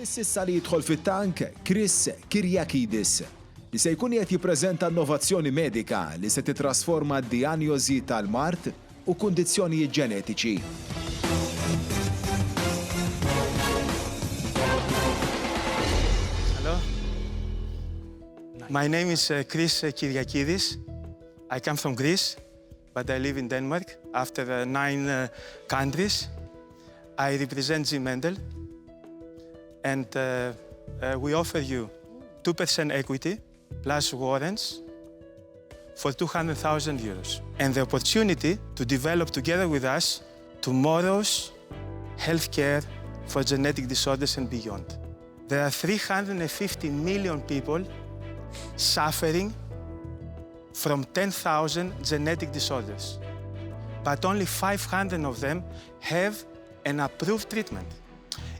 Mis-sissa li jidħol fit-tank greatt li se jkun qed jippreżenta innovazzjoni medika li se titrasforma d-dijanjosi tal-mart u kundizzjonijiet ġenetiċi. Hello. My name is greatt. I come from Greece, but I live in Denmark. After 9 countries, I represent G-Mendel, and we offer you 2% equity plus warrants for 200,000 euros, and the opportunity to develop together with us tomorrow's healthcare for genetic disorders and beyond. There are 350 million people suffering from 10,000 genetic disorders, but only 500 of them have an approved treatment.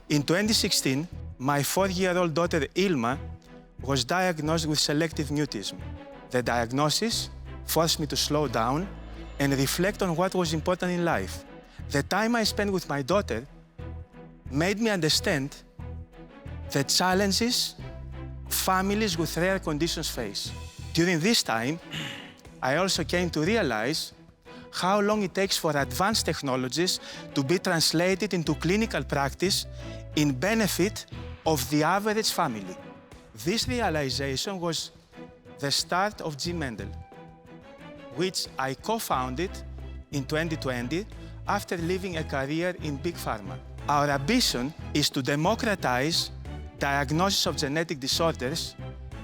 In 2016, my 4-year-old daughter Ilma was diagnosed with selective mutism. The diagnosis forced me to slow down and reflect on what was important in life. The time I spent with my daughter made me understand the challenges families with rare conditions face. During this time, I also came to realize how long it takes for advanced technologies to be translated into clinical practice in benefit of the average family. This realization was the start of G-Mendel, which I co-founded in 2020 after leaving a career in Big Pharma. Our ambition is to democratize diagnosis of genetic disorders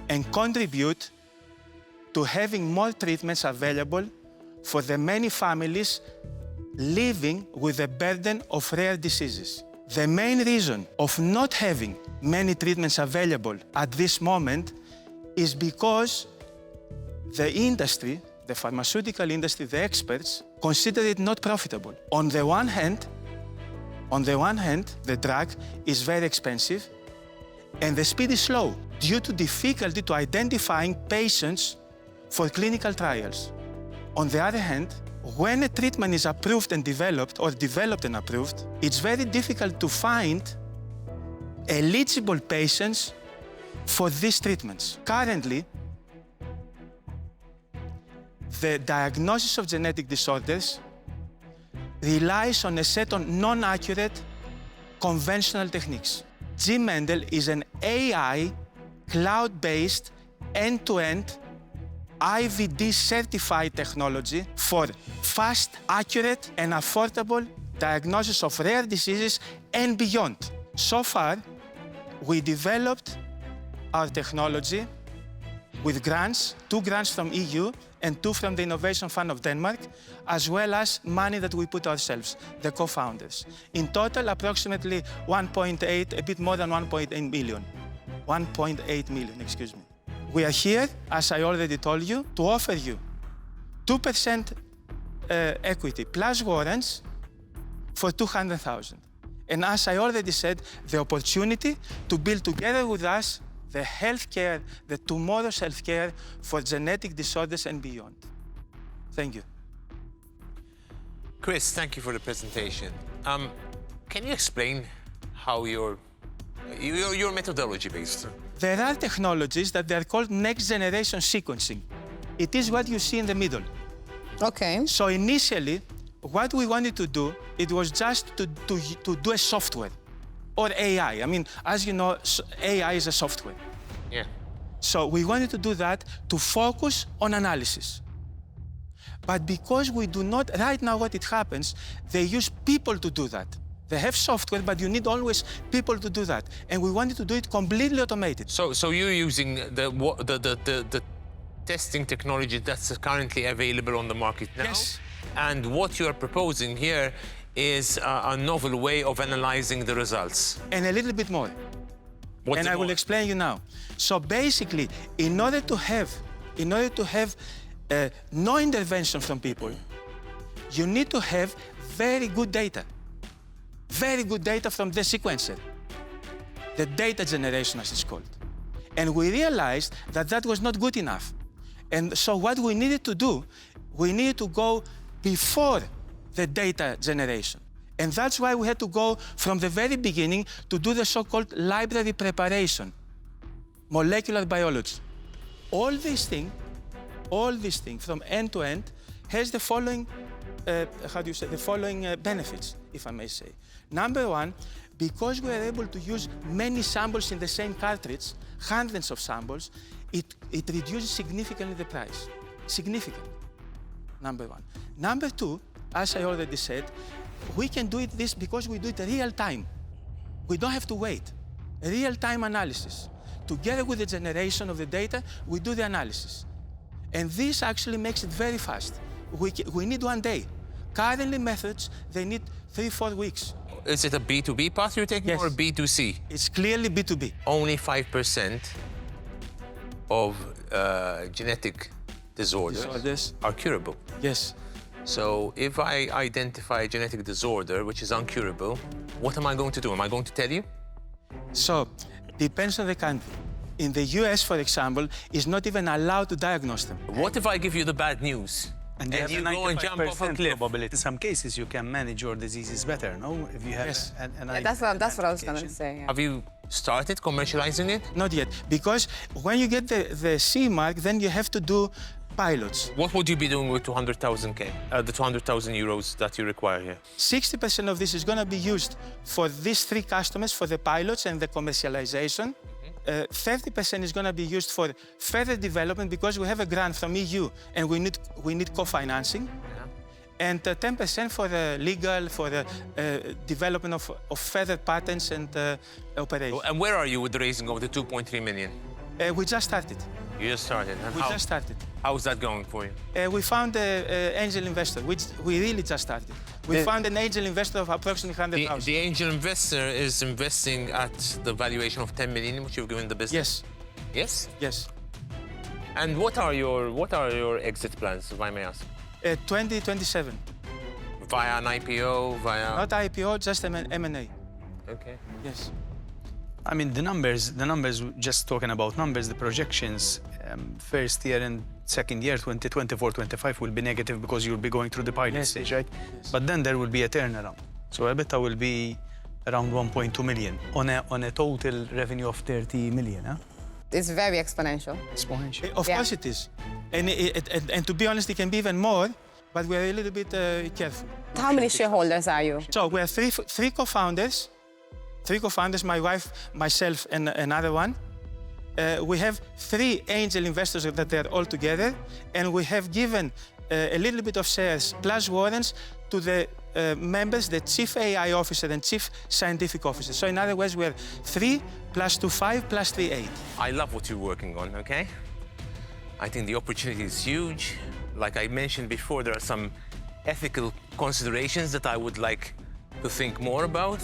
and contribute to having more treatments available for the many families living with the burden of rare diseases. The main reason of not having many treatments available at this moment is because the industry, the pharmaceutical industry, the experts, consider it not profitable. On the one hand, the drug is very expensive and the speed is slow due to difficulty to identifying patients for clinical trials. On the other hand, when a treatment is approved and developed, or developed and approved, it's very difficult to find eligible patients for these treatments. Currently, the diagnosis of genetic disorders relies on a set of non-accurate conventional techniques. G-Mendel is an AI, cloud-based, end-to-end IVD-certified technology for fast, accurate, and affordable diagnosis of rare diseases and beyond. So far, we developed our technology with grants, 2 grants from EU and 2 from the Innovation Fund of Denmark, as well as money that we put ourselves, the co-founders. In total, approximately 1.8, a bit more than 1.8 million. 1.8 million, excuse me. We are here, as I already told you, to offer you 2% equity plus warrants for 200,000. And as I already said, the opportunity to build together with us the healthcare, the tomorrow's healthcare for genetic disorders and beyond. Thank you. Chris, thank you for the presentation. Can you explain how your methodology based? There are technologies that they are called next-generation sequencing. It is what you see in the middle. Okay. So initially, what we wanted to do, it was just to do a software or AI. I mean, as you know, AI is a software. Yeah. So we wanted to do that to focus on analysis. But because we do not, right now what it happens, they use people to do that. They have software, but you need always people to do that. And we wanted to do it completely automated. So you're using the testing technology that's currently available on the market now? Yes. And what you are proposing here is a novel way of analyzing the results. And a little bit more. What's I will explain you now. So basically, in order to have no intervention from people, you need to have very good data. Very good data from the sequencer. The data generation, as it's called. And we realized that that was not good enough. And so what we needed to do, we needed to go before the data generation. And that's why we had to go from the very beginning to do the so-called library preparation, molecular biology. All these things from end to end has the following, benefits, if I may say. Number one, because we are able to use many samples in the same cartridge, hundreds of samples, it reduces significantly the price. Significant, number one. Number two, as I already said, we can do this because we do it real time. We don't have to wait. Real-time analysis. Together with the generation of the data, we do the analysis. And this actually makes it very fast. We need 1 day. Currently methods, they need 3-4 weeks. Is it a B2B path you're taking, Yes. or B2C? It's clearly B2B. Only 5% of genetic disorders are curable. Yes. So if I identify a genetic disorder which is uncurable, what am I going to do? Am I going to tell you? So, depends on the country. In the US, for example, is not even allowed to diagnose them. What if I give you the bad news? And you go and jump off a cliff? probability. In some cases, you can manage your diseases better, no? If you have Yes. That's what I was going to say. Yeah. Have you started commercializing it? Not yet, because when you get the CE mark, then you have to do pilots. What would you be doing with 200,000 the 200,000 euros that you require here? 60% of this is going to be used for these 3 customers, for the pilots and the commercialization. 30% is going to be used for further development because we have a grant from EU and we need co-financing. And 10% for the legal, for the development of further patents and operations. And where are you with the raising of the 2.3 million? We just started. You just started. And We just started. How's that going for you? We found an angel investor, which we really just started. We found an angel investor of approximately 100,000. The angel investor is investing at the valuation of 10 million, which you've given the business. Yes, Yes? yes. And what are your exit plans, if I may ask? 2027. Via an IPO, via... Not IPO, just M&A. Okay. Yes. I mean, the numbers, just talking about numbers, the projections, first year and second year, 2024, 25 will be negative because you'll be going through the pilot Yes, stage, right? yes. But then there will be a turnaround. So EBITDA will be around 1.2 million on a total revenue of 30 million, huh? It's very exponential. Exponential. Of course it is. And to be honest, it can be even more, but we're a little bit careful. How many shareholders are you? So we are three co-founders. 3 co-founders, my wife, myself, and another one. We have 3 angel investors that they are all together, and we have given a little bit of shares plus warrants to the members, the chief AI officer and chief scientific officer. So in other words, we are 3 plus 2, 5 plus 3, 8. I love what you're working on, okay? I think the opportunity is huge. Like I mentioned before, there are some ethical considerations that I would like to think more about.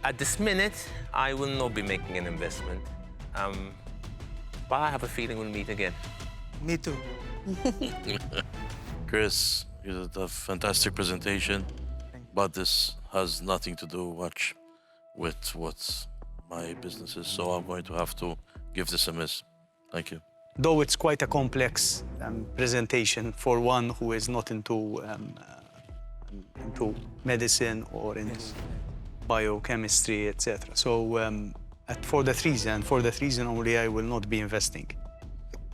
At this minute, I will not be making an investment. But I have a feeling we'll meet again. Me too. Chris, you did a fantastic presentation, but this has nothing to do much with what my business is, so I'm going to have to give this a miss. Thank you. Though it's quite a complex presentation for one who is not into medicine or into biochemistry, etc. So for that reason only, I will not be investing.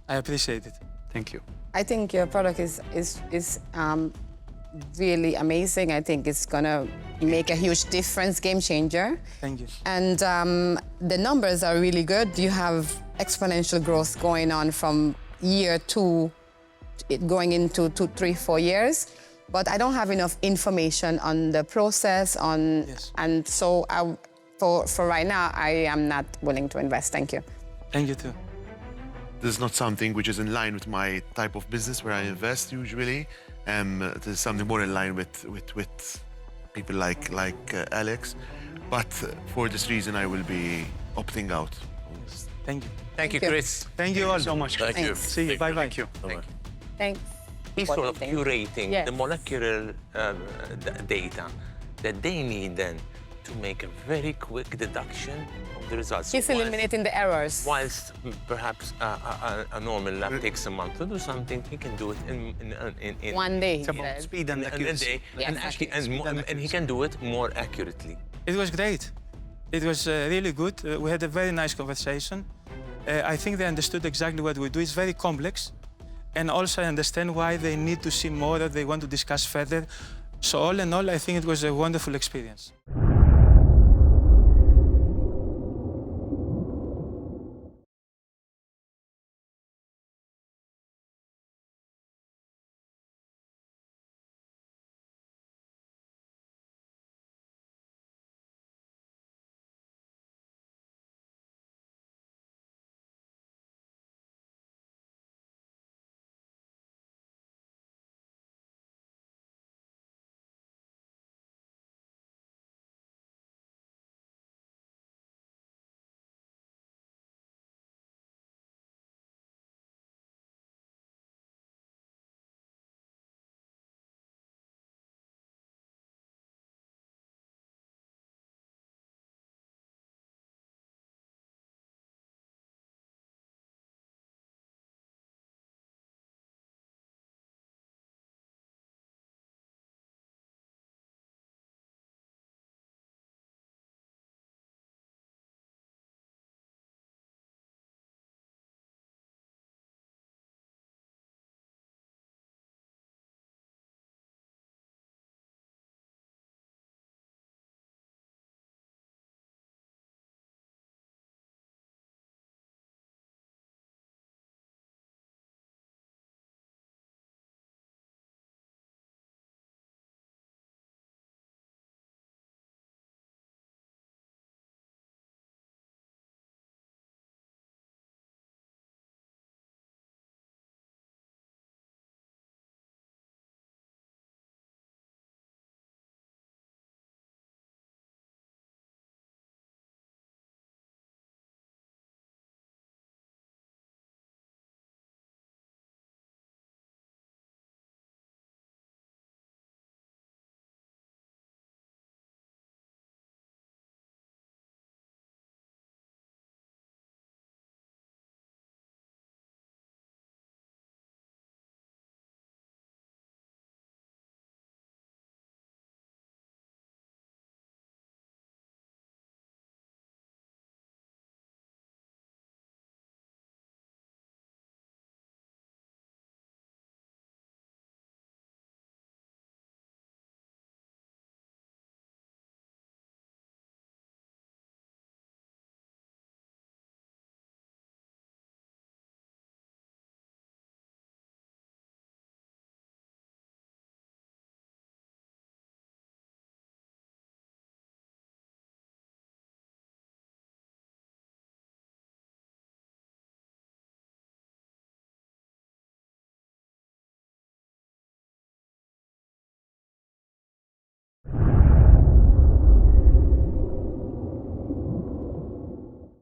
I appreciate it. Thank you. I think your product is really amazing. I think it's gonna make a huge difference, game changer. Thank you. And the numbers are really good. You have exponential growth going on from year 2, going into 2, 3, 4 years. But I don't have enough information on the process, Yes. and so for right now, I am not willing to invest. Thank you. Thank you too. This is not something which is in line with my type of business where I invest usually. It is something more in line with people like Alex. But for this reason, I will be opting out. Thank you. Thank you, you. Chris. Thank you all so much. Thank you. Thanks. See you. Bye-bye. Thank you. Bye-bye. Thanks. He's What sort do of you think? curating Yes. the molecular data that they need then to make a very quick deduction of the results. He's eliminating the errors. Whilst perhaps a normal lab takes a month to do something, he can do it in 1 day. It's about speed and a accuracy. day, Yes, and actually, and he can do it more accurately. It was great. It was really good. We had a very nice conversation. I think they understood exactly what we do. It's very complex. And also I understand why they need to see more, or they want to discuss further. So all in all, I think it was a wonderful experience.